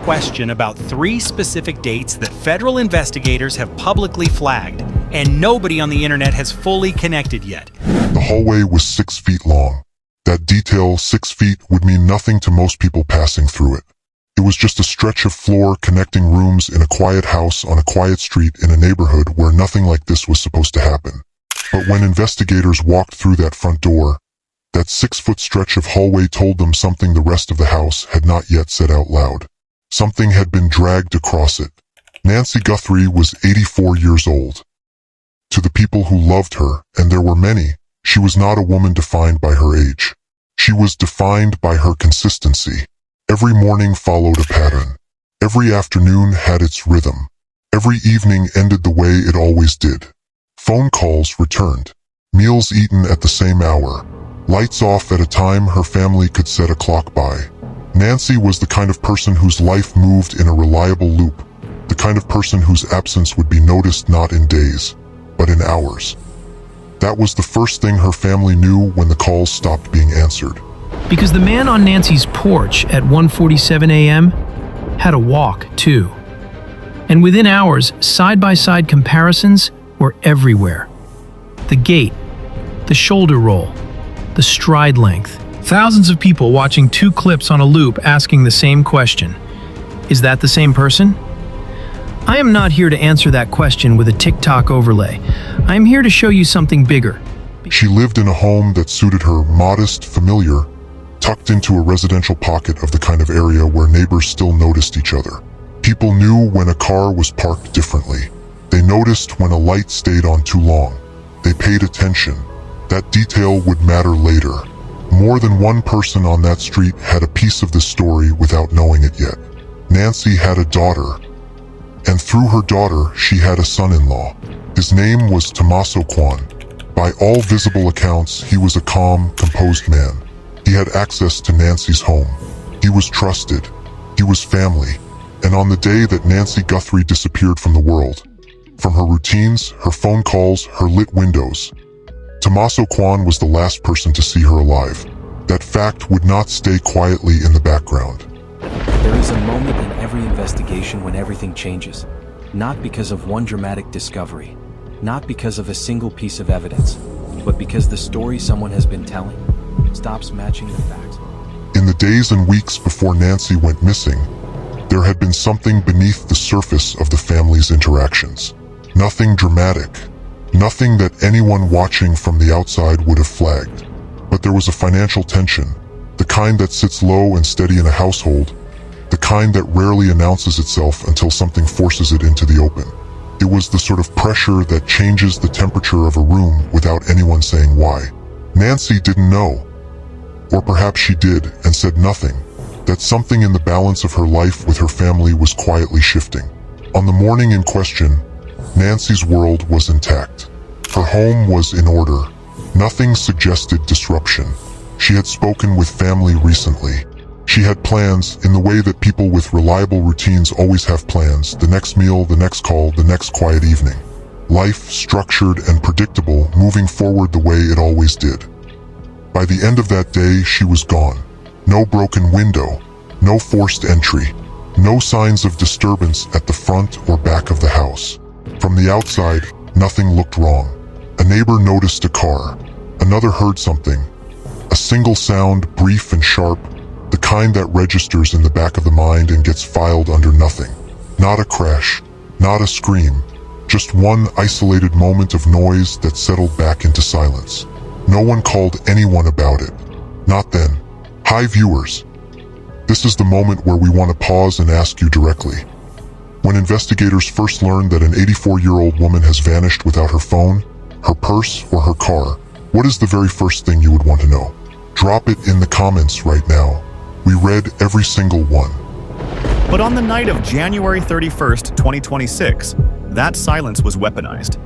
question about 3 specific dates that federal investigators have publicly flagged, and nobody on the internet has fully connected yet. The hallway was 6 feet long. That detail, 6 feet, would mean nothing to most people passing through it. It was just a stretch of floor connecting rooms in a quiet house on a quiet street in a neighborhood where nothing like this was supposed to happen. But when investigators walked through that front door, that 6-foot stretch of hallway told them something the rest of the house had not yet said out loud. Something had been dragged across it. Nancy Guthrie was 84 years old. To the people who loved her, and there were many, she was not a woman defined by her age. She was defined by her consistency. Every morning followed a pattern. Every afternoon had its rhythm. Every evening ended the way it always did. Phone calls returned. Meals eaten at the same hour. Lights off at a time her family could set a clock by. Nancy was the kind of person whose life moved in a reliable loop. The kind of person whose absence would be noticed not in days, but in hours. That was the first thing her family knew when the calls stopped being answered. Because the man on Nancy's porch at 1:47 a.m. had a walk, too. And within hours, side-by-side comparisons were everywhere. The gait, the shoulder roll, the stride length. Thousands of people watching 2 clips on a loop asking the same question. Is that the same person? I am not here to answer that question with a TikTok overlay. I am here to show you something bigger. She lived in a home that suited her, modest, familiar, tucked into a residential pocket of the kind of area where neighbors still noticed each other. People knew when a car was parked differently. They noticed when a light stayed on too long. They paid attention. That detail would matter later. More than one person on that street had a piece of the story without knowing it yet. Nancy had a daughter, and through her daughter, she had a son-in-law. His name was Tommaso. By all visible accounts, he was a calm, composed man. He had access to Nancy's home. He was trusted. He was family. And on the day that Nancy Guthrie disappeared from the world, from her routines, her phone calls, her lit windows, Tommaso was the last person to see her alive. That fact would not stay quietly in the background. There is a moment in every investigation when everything changes. Not because of one dramatic discovery, not because of a single piece of evidence, but because the story someone has been telling stops matching the facts. In the days and weeks before Nancy went missing, there had been something beneath the surface of the family's interactions. Nothing dramatic. Nothing that anyone watching from the outside would have flagged. But there was a financial tension, the kind that sits low and steady in a household, the kind that rarely announces itself until something forces it into the open. It was the sort of pressure that changes the temperature of a room without anyone saying why. Nancy didn't know. Or perhaps she did and said nothing, that something in the balance of her life with her family was quietly shifting. On the morning in question, Nancy's world was intact. Her home was in order. Nothing suggested disruption. She had spoken with family recently. She had plans in the way that people with reliable routines always have plans: the next meal, the next call, the next quiet evening. Life structured and predictable, moving forward the way it always did. By the end of that day, she was gone. No broken window, no forced entry, no signs of disturbance at the front or back of the house. From the outside, nothing looked wrong. A neighbor noticed a car. Another heard something. A single sound, brief and sharp, the kind that registers in the back of the mind and gets filed under nothing. Not a crash, not a scream, just one isolated moment of noise that settled back into silence. No one called anyone about it. Not then. Hi viewers. This is the moment where we want to pause and ask you directly. When investigators first learned that an 84-year-old woman has vanished without her phone, her purse, or her car, what is the very first thing you would want to know? Drop it in the comments right now. We read every single one. But on the night of January 31st, 2026, that silence was weaponized.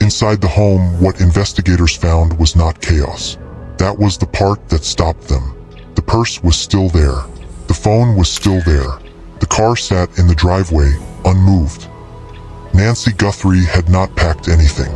Inside the home, what investigators found was not chaos. That was the part that stopped them. The purse was still there. The phone was still there. The car sat in the driveway, unmoved. Nancy Guthrie had not packed anything.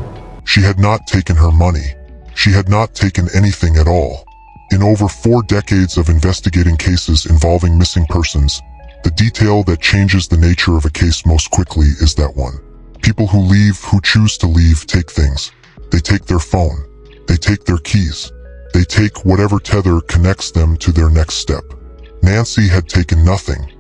She had not taken her money. She had not taken anything at all. In over 4 decades of investigating cases involving missing persons, The detail that changes the nature of a case most quickly is that one. People who choose to leave, take things. They take their phone. They take their keys. They take whatever tether connects them to their next step. Nancy had taken nothing,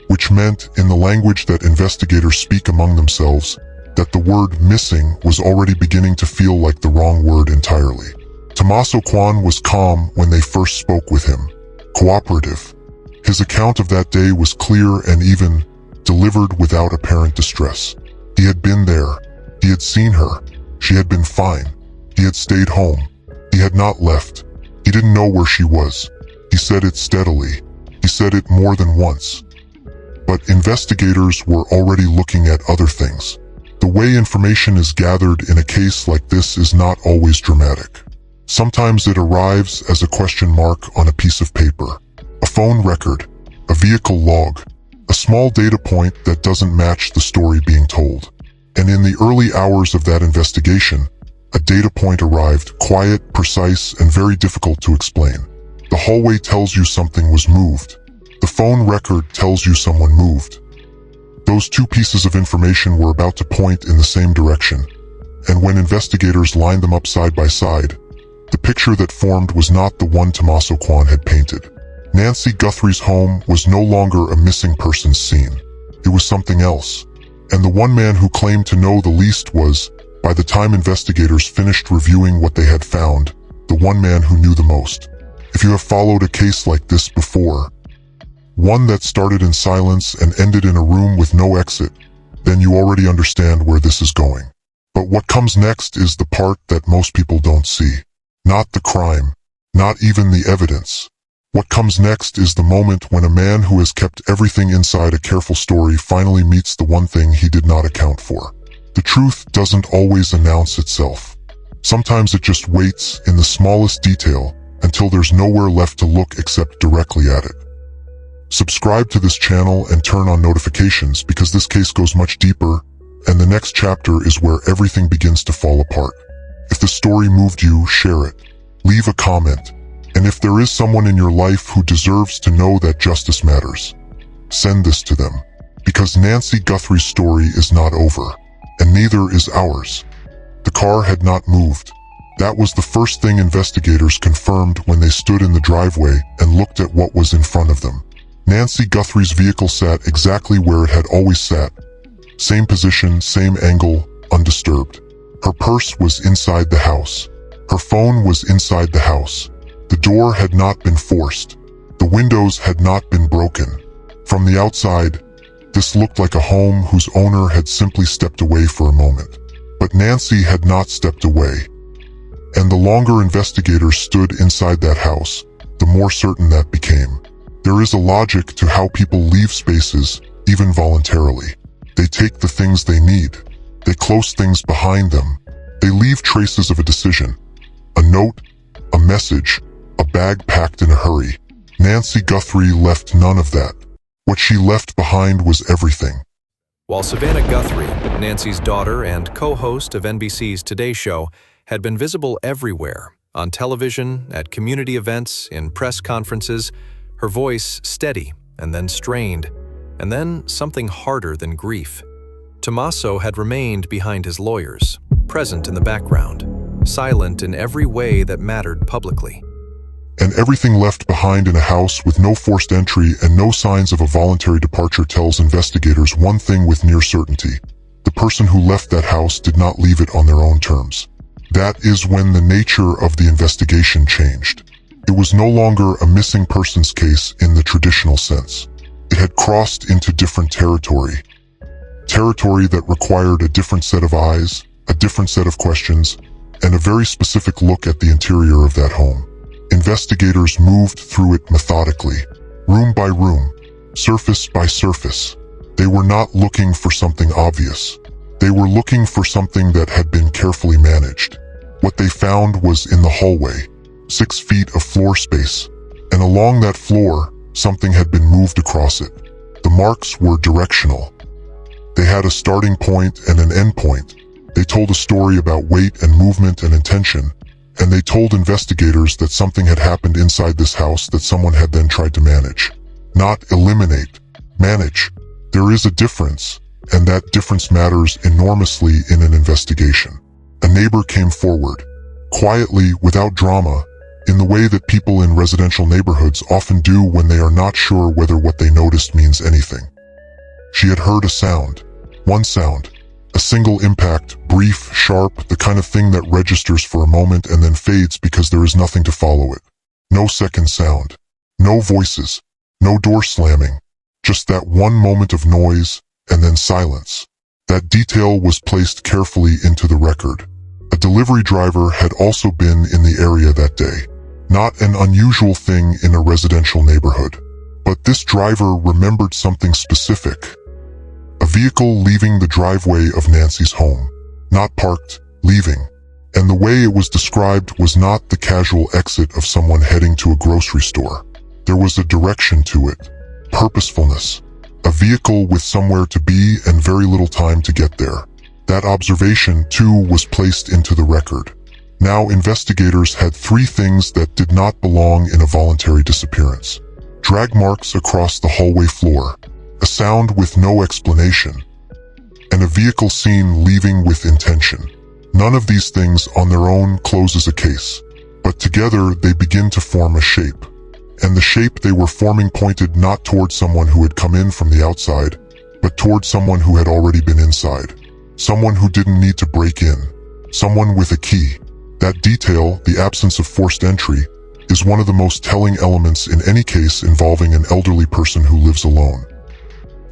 which meant, in the language that investigators speak among themselves, that the word missing was already beginning to feel like the wrong word entirely. Tommaso Kwan was calm when they first spoke with him, cooperative. His account of that day was clear and even delivered without apparent distress. He had been there. He had seen her. She had been fine. He had stayed home. He had not left. He didn't know where she was. He said it steadily. He said it more than once. But investigators were already looking at other things. The way information is gathered in a case like this is not always dramatic. Sometimes it arrives as a question mark on a piece of paper, a phone record, a vehicle log, a small data point that doesn't match the story being told. And in the early hours of that investigation, a data point arrived, quiet, precise, and very difficult to explain. The hallway tells you something was moved. The phone record tells you someone moved. Those two pieces of information were about to point in the same direction, and when investigators lined them up side by side, the picture that formed was not the one Tommaso Kwan had painted. Nancy Guthrie's home was no longer a missing persons scene. It was something else, and the one man who claimed to know the least was, by the time investigators finished reviewing what they had found, the one man who knew the most. If you have followed a case like this before, one that started in silence and ended in a room with no exit, then you already understand where this is going. But what comes next is the part that most people don't see. Not the crime, not even the evidence. What comes next is the moment when a man who has kept everything inside a careful story finally meets the one thing he did not account for. The truth doesn't always announce itself. Sometimes it just waits in the smallest detail until there's nowhere left to look except directly at it. Subscribe to this channel and turn on notifications because this case goes much deeper, and the next chapter is where everything begins to fall apart. If the story moved you, share it. Leave a comment. And if there is someone in your life who deserves to know that justice matters, send this to them. Because Nancy Guthrie's story is not over, and neither is ours. The car had not moved. That was the first thing investigators confirmed when they stood in the driveway and looked at what was in front of them. Nancy Guthrie's vehicle sat exactly where it had always sat. Same position, same angle, undisturbed. Her purse was inside the house. Her phone was inside the house. The door had not been forced. The windows had not been broken. From the outside, this looked like a home whose owner had simply stepped away for a moment. But Nancy had not stepped away. And the longer investigators stood inside that house, the more certain that became. There is a logic to how people leave spaces, even voluntarily. They take the things they need. They close things behind them. They leave traces of a decision. A note, a message, a bag packed in a hurry. Nancy Guthrie left none of that. What she left behind was everything. While Savannah Guthrie, Nancy's daughter and co-host of NBC's Today Show, had been visible everywhere, on television, at community events, in press conferences, her voice steady and then strained, and then something harder than grief. Tommaso had remained behind his lawyers, present in the background, silent in every way that mattered publicly. And everything left behind in a house with no forced entry and no signs of a voluntary departure tells investigators one thing with near certainty. The person who left that house did not leave it on their own terms. That is when the nature of the investigation changed. It was no longer a missing persons case in the traditional sense. It had crossed into different territory. Territory that required a different set of eyes, a different set of questions, and a very specific look at the interior of that home. Investigators moved through it methodically, room by room, surface by surface. They were not looking for something obvious. They were looking for something that had been carefully managed. What they found was in the hallway, 6 feet of floor space, and along that floor, something had been moved across it. The marks were directional. They had a starting point and an end point. They told a story about weight and movement and intention, and they told investigators that something had happened inside this house that someone had then tried to manage. Not eliminate, Manage. There is a difference, and that difference matters enormously in an investigation. A neighbor came forward, quietly, without drama, in the way that people in residential neighborhoods often do when they are not sure whether what they noticed means anything. She had heard a sound. One sound. A single impact, brief, sharp, the kind of thing that registers for a moment and then fades because there is nothing to follow it. No second sound. No voices. No door slamming. Just that one moment of noise, and then silence. That detail was placed carefully into the record. A delivery driver had also been in the area that day. Not an unusual thing in a residential neighborhood. But this driver remembered something specific. A vehicle leaving the driveway of Nancy's home. Not parked, leaving. And the way it was described was not the casual exit of someone heading to a grocery store. There was a direction to it. Purposefulness. A vehicle with somewhere to be and very little time to get there. That observation, too, was placed into the record. Now investigators had three things that did not belong in a voluntary disappearance. Drag marks across the hallway floor. A sound with no explanation. And a vehicle seen leaving with intention. None of these things on their own closes a case. But together they begin to form a shape. And the shape they were forming pointed not toward someone who had come in from the outside, but toward someone who had already been inside. Someone who didn't need to break in. Someone with a key. That detail, the absence of forced entry, is one of the most telling elements in any case involving an elderly person who lives alone.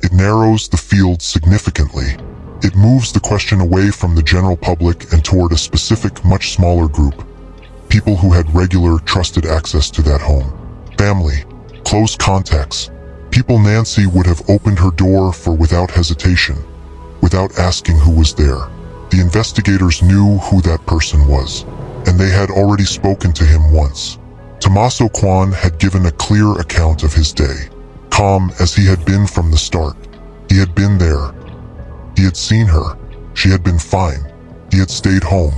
It narrows the field significantly. It moves the question away from the general public and toward a specific, much smaller group. People who had regular, trusted access to that home. Family. Close contacts. People Nancy would have opened her door for without hesitation, without asking who was there. The investigators knew who that person was, and they had already spoken to him once. Tommaso Kwan had given a clear account of his day. Calm as he had been from the start. He had been there. He had seen her. She had been fine. He had stayed home.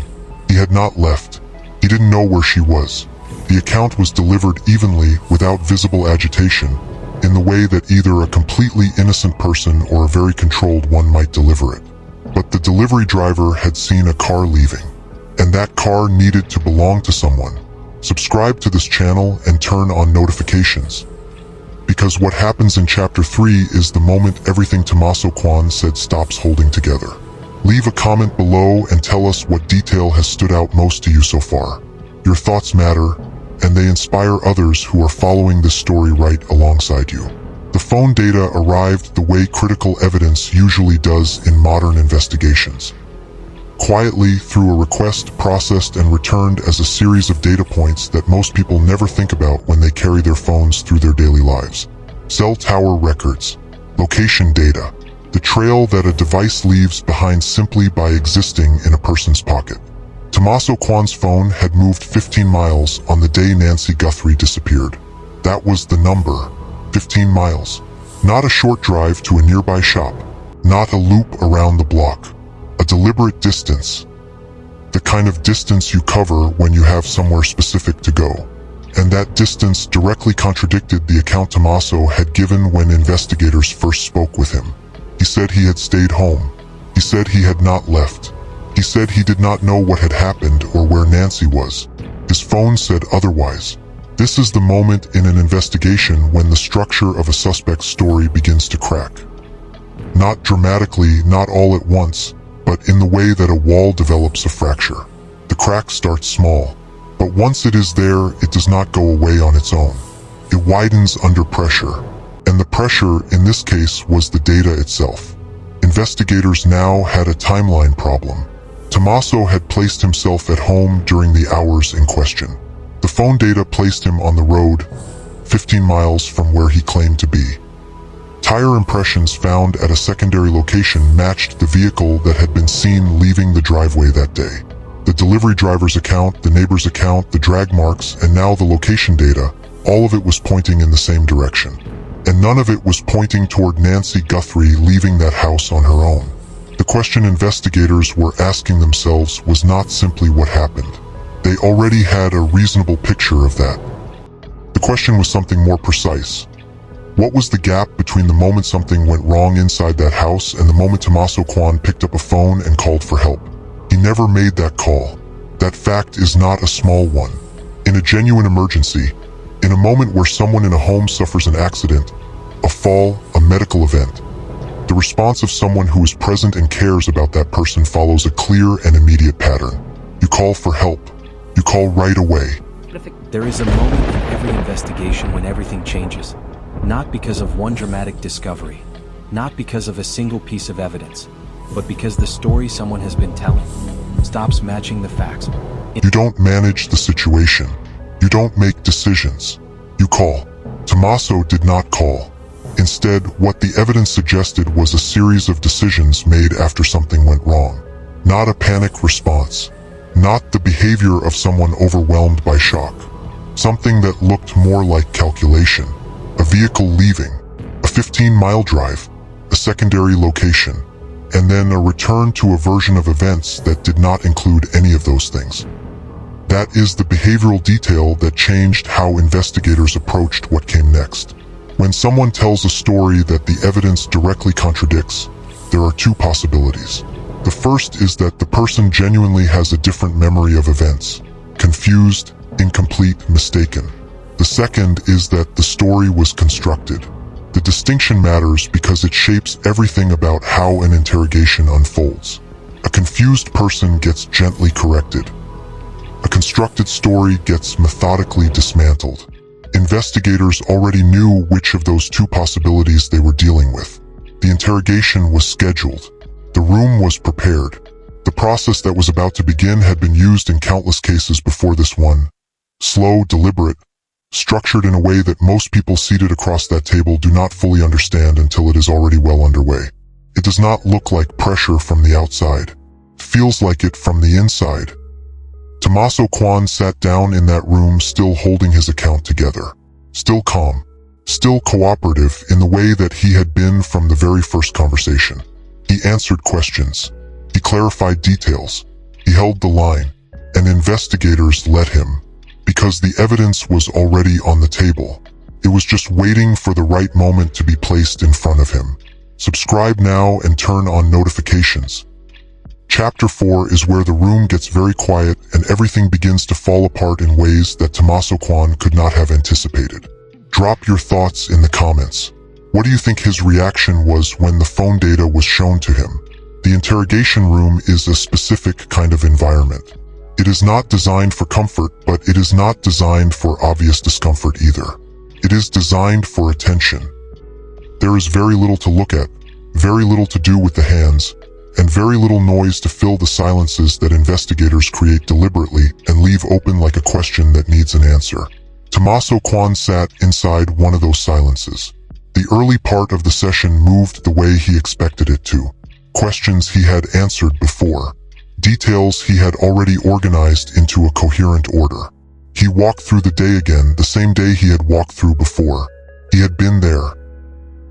He had not left. He didn't know where she was. The account was delivered evenly, without visible agitation, in the way that either a completely innocent person or a very controlled one might deliver it. But the delivery driver had seen a car leaving, and that car needed to belong to someone. Subscribe to this channel and turn on notifications. Because what happens in Chapter 3 is the moment everything Tommaso Kwan said stops holding together. Leave a comment below and tell us what detail has stood out most to you so far. Your thoughts matter, and they inspire others who are following this story right alongside you. The phone data arrived the way critical evidence usually does in modern investigations. Quietly, through a request processed and returned as a series of data points that most people never think about when they carry their phones through their daily lives. Cell tower records, location data, the trail that a device leaves behind simply by existing in a person's pocket. Tommaso Kwan's phone had moved 15 miles on the day Nancy Guthrie disappeared. That was the number, 15 miles. Not a short drive to a nearby shop, not a loop around the block. A deliberate distance. The kind of distance you cover when you have somewhere specific to go. And that distance directly contradicted the account Tommaso had given when investigators first spoke with him. He said he had stayed home. He said he had not left. He said he did not know what had happened or where Nancy was. His phone said otherwise. This is the moment in an investigation when the structure of a suspect's story begins to crack. Not dramatically, not all at once, but in the way that a wall develops a fracture. The crack starts small, but once it is there, it does not go away on its own. It widens under pressure, and the pressure in this case was the data itself. Investigators now had a timeline problem. Tommaso had placed himself at home during the hours in question. The phone data placed him on the road, 15 miles from where he claimed to be. Tire impressions found at a secondary location matched the vehicle that had been seen leaving the driveway that day. The delivery driver's account, the neighbor's account, the drag marks, and now the location data, all of it was pointing in the same direction. And none of it was pointing toward Nancy Guthrie leaving that house on her own. The question investigators were asking themselves was not simply what happened. They already had a reasonable picture of that. The question was something more precise. What was the gap between the moment something went wrong inside that house and the moment Tommaso Kwan picked up a phone and called for help? He never made that call. That fact is not a small one. In a genuine emergency, in a moment where someone in a home suffers an accident, a fall, a medical event, the response of someone who is present and cares about that person follows a clear and immediate pattern. You call for help. You call right away. There is a moment in every investigation when everything changes. Not because of one dramatic discovery, not because of a single piece of evidence, but because the story someone has been telling stops matching the facts. You don't manage the situation. You don't make decisions. You call. Tommaso did not call. Instead, what the evidence suggested was a series of decisions made after something went wrong. Not a panic response. Not the behavior of someone overwhelmed by shock. Something that looked more like calculation. A vehicle leaving, a 15-mile drive, a secondary location, and then a return to a version of events that did not include any of those things. That is the behavioral detail that changed how investigators approached what came next. When someone tells a story that the evidence directly contradicts, there are two possibilities. The first is that the person genuinely has a different memory of events, confused, incomplete, mistaken. The second is that the story was constructed. The distinction matters because it shapes everything about how an interrogation unfolds. A confused person gets gently corrected. A constructed story gets methodically dismantled. Investigators already knew which of those two possibilities they were dealing with. The interrogation was scheduled. The room was prepared. The process that was about to begin had been used in countless cases before this one. Slow, deliberate, structured in a way that most people seated across that table do not fully understand until it is already well underway. It does not look like pressure from the outside. It feels like it from the inside. Tommaso Kwan sat down in that room still holding his account together. Still calm. Still cooperative in the way that he had been from the very first conversation. He answered questions. He clarified details. He held the line. And investigators let him. Because the evidence was already on the table. It was just waiting for the right moment to be placed in front of him. Subscribe now and turn on notifications. Chapter 4 is where the room gets very quiet and everything begins to fall apart in ways that Tommaso Kwan could not have anticipated. Drop your thoughts in the comments. What do you think his reaction was when the phone data was shown to him? The interrogation room is a specific kind of environment. It is not designed for comfort, but it is not designed for obvious discomfort either. It is designed for attention. There is very little to look at, very little to do with the hands, and very little noise to fill the silences that investigators create deliberately and leave open like a question that needs an answer. Tommaso Kwan sat inside one of those silences. The early part of the session moved the way he expected it to. Questions he had answered before. Details he had already organized into a coherent order. He walked through the day again, the same day he had walked through before. He had been there.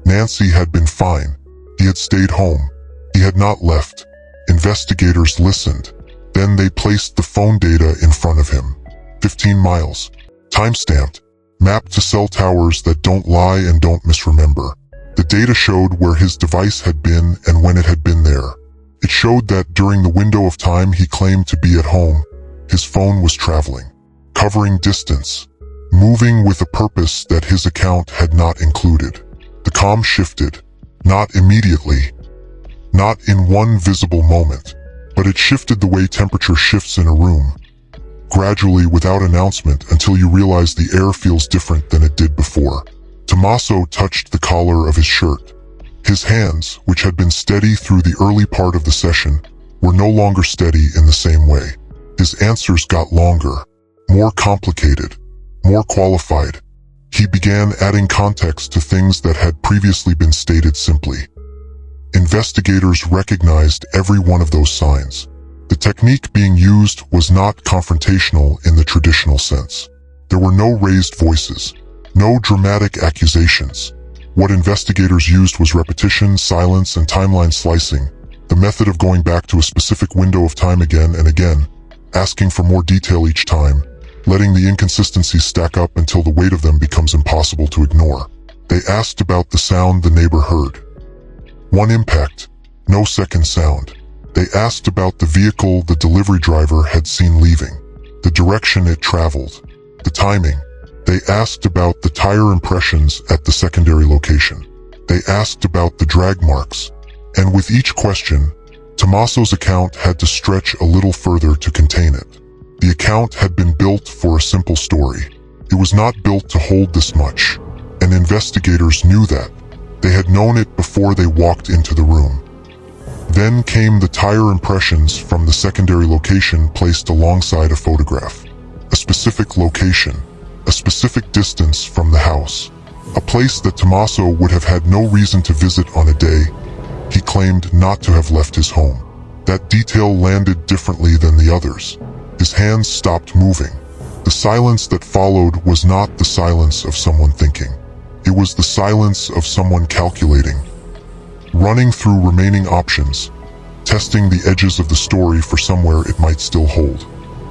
Nancy had been fine. He had stayed home. He had not left. Investigators listened. Then they placed the phone data in front of him. 15 miles. Time-stamped. Mapped to cell towers that don't lie and don't misremember. The data showed where his device had been and when it had been there. It showed that during the window of time he claimed to be at home, his phone was traveling, covering distance, moving with a purpose that his account had not included. The calm shifted, not immediately, not in one visible moment, but it shifted the way temperature shifts in a room, gradually without announcement until you realize the air feels different than it did before. Tommaso touched the collar of his shirt. His hands, which had been steady through the early part of the session, were no longer steady in the same way. His answers got longer, more complicated, more qualified. He began adding context to things that had previously been stated simply. Investigators recognized every one of those signs. The technique being used was not confrontational in the traditional sense. There were no raised voices, no dramatic accusations. What investigators used was repetition, silence, and timeline slicing, the method of going back to a specific window of time again and again, asking for more detail each time, letting the inconsistencies stack up until the weight of them becomes impossible to ignore. They asked about the sound the neighbor heard. One impact, no second sound. They asked about the vehicle the delivery driver had seen leaving, the direction it traveled, the timing. They asked about the tire impressions at the secondary location. They asked about the drag marks. And with each question, Tommaso's account had to stretch a little further to contain it. The account had been built for a simple story. It was not built to hold this much, and investigators knew that. They had known it before they walked into the room. Then came the tire impressions from the secondary location placed alongside a photograph. A specific location, a specific distance from the house. A place that Tommaso would have had no reason to visit on a day he claimed not to have left his home. That detail landed differently than the others. His hands stopped moving. The silence that followed was not the silence of someone thinking. It was the silence of someone calculating, running through remaining options, testing the edges of the story for somewhere it might still hold.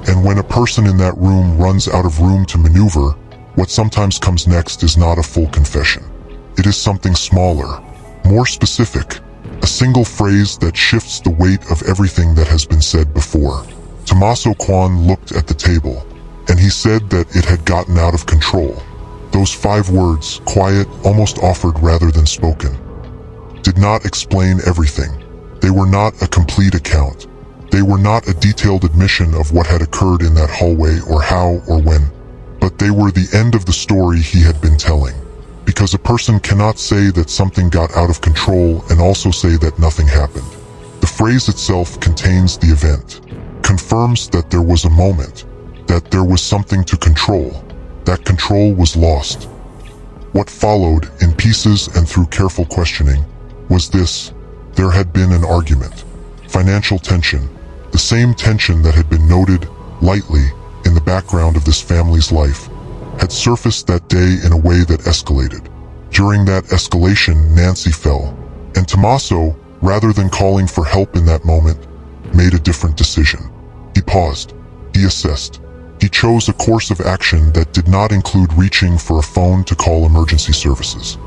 And when a person in that room runs out of room to maneuver, what sometimes comes next is not a full confession. It is something smaller, more specific, a single phrase that shifts the weight of everything that has been said before. Tommaso Kwan looked at the table, and he said that it had gotten out of control. Those 5 words, quiet, almost offered rather than spoken, did not explain everything. They were not a complete account. They were not a detailed admission of what had occurred in that hallway or how or when. But they were the end of the story he had been telling. Because a person cannot say that something got out of control and also say that nothing happened. The phrase itself contains the event, confirms that there was a moment, that there was something to control. That control was lost. What followed, in pieces and through careful questioning, was this: there had been an argument. Financial tension, the same tension that had been noted, lightly, in the background of this family's life, had surfaced that day in a way that escalated. During that escalation, Nancy fell, and Tommaso, rather than calling for help in that moment, made a different decision. He paused. He assessed. He chose a course of action that did not include reaching for a phone to call emergency services.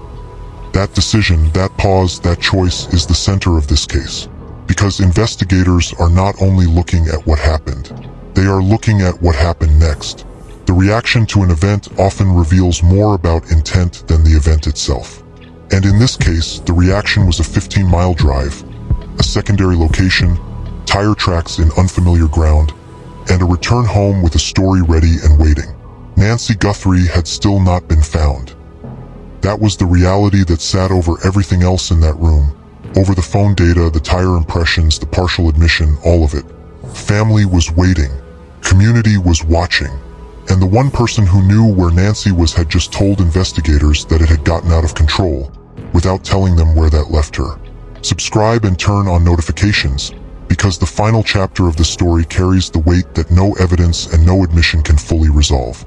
That decision, that pause, that choice is the center of this case. Because investigators are not only looking at what happened, they are looking at what happened next. The reaction to an event often reveals more about intent than the event itself. And in this case, the reaction was a 15-mile drive, a secondary location, tire tracks in unfamiliar ground, and a return home with a story ready and waiting. Nancy Guthrie had still not been found. That was the reality that sat over everything else in that room, over the phone data, the tire impressions, the partial admission, all of it. Family was waiting. Community was watching. And the one person who knew where Nancy was had just told investigators that it had gotten out of control, without telling them where that left her. Subscribe and turn on notifications, because the final chapter of the story carries the weight that no evidence and no admission can fully resolve.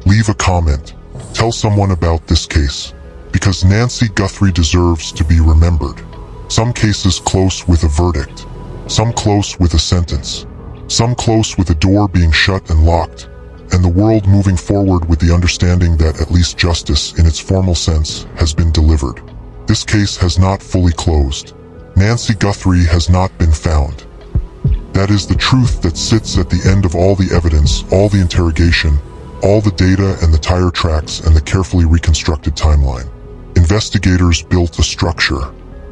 Leave a comment. Tell someone about this case, because Nancy Guthrie deserves to be remembered. Some cases close with a verdict, some close with a sentence, some close with a door being shut and locked, and the world moving forward with the understanding that at least justice in its formal sense has been delivered. This case has not fully closed. Nancy Guthrie has not been found. That is the truth that sits at the end of all the evidence, all the interrogation, all the data and the tire tracks and the carefully reconstructed timeline. Investigators built a structure.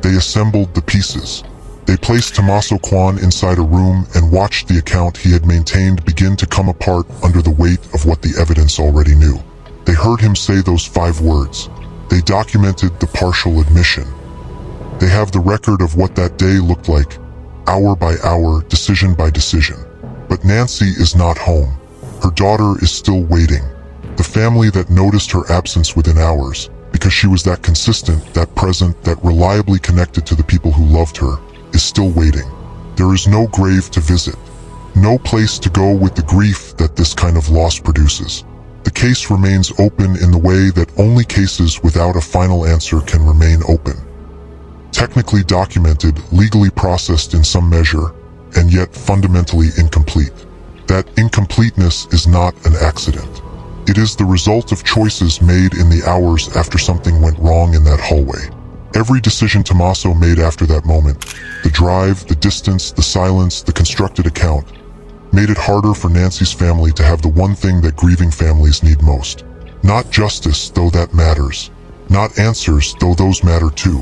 They assembled the pieces. They placed Tommaso Kwan inside a room and watched the account he had maintained begin to come apart under the weight of what the evidence already knew. They heard him say those 5 words. They documented the partial admission. They have the record of what that day looked like, hour by hour, decision by decision. But Nancy is not home. Her daughter is still waiting. The family that noticed her absence within hours, because she was that consistent, that present, that reliably connected to the people who loved her, is still waiting. There is no grave to visit, no place to go with the grief that this kind of loss produces. The case remains open in the way that only cases without a final answer can remain open. Technically documented, legally processed in some measure, and yet fundamentally incomplete. That incompleteness is not an accident. It is the result of choices made in the hours after something went wrong in that hallway. Every decision Tommaso made after that moment, the drive, the distance, the silence, the constructed account, made it harder for Nancy's family to have the one thing that grieving families need most. Not justice, though that matters. Not answers, though those matter too.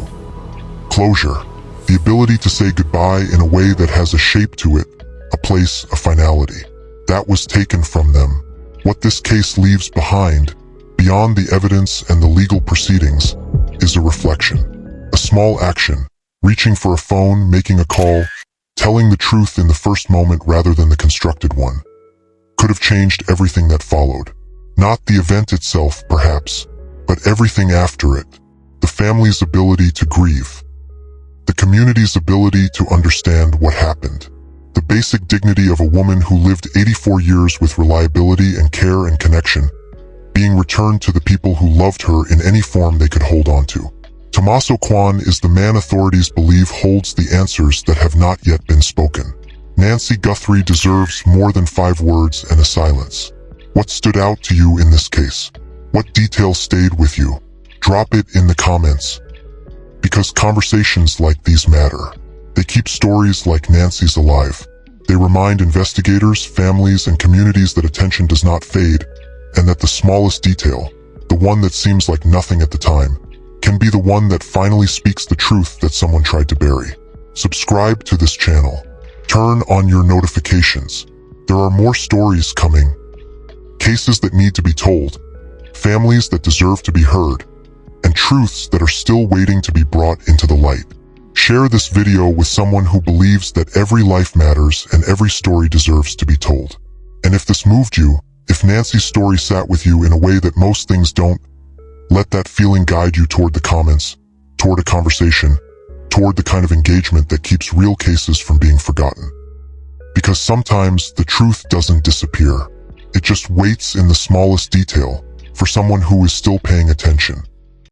Closure. The ability to say goodbye in a way that has a shape to it, a place, a finality. That was taken from them. What this case leaves behind, beyond the evidence and the legal proceedings, is a reflection. A small action, reaching for a phone, making a call, telling the truth in the first moment rather than the constructed one, could have changed everything that followed. Not the event itself, perhaps, but everything after it. The family's ability to grieve. The community's ability to understand what happened. The basic dignity of a woman who lived 84 years with reliability and care and connection, being returned to the people who loved her in any form they could hold on to. Tommaso Kwan is the man authorities believe holds the answers that have not yet been spoken. Nancy Guthrie deserves more than 5 words and a silence. What stood out to you in this case? What details stayed with you? Drop it in the comments. Because conversations like these matter. They keep stories like Nancy's alive. They remind investigators, families, and communities that attention does not fade, and that the smallest detail, the one that seems like nothing at the time, can be the one that finally speaks the truth that someone tried to bury. Subscribe to this channel. Turn on your notifications. There are more stories coming. Cases that need to be told, families that deserve to be heard, and truths that are still waiting to be brought into the light. Share this video with someone who believes that every life matters and every story deserves to be told. And if this moved you, if Nancy's story sat with you in a way that most things don't, let that feeling guide you toward the comments, toward a conversation, toward the kind of engagement that keeps real cases from being forgotten. Because sometimes the truth doesn't disappear. It just waits in the smallest detail for someone who is still paying attention.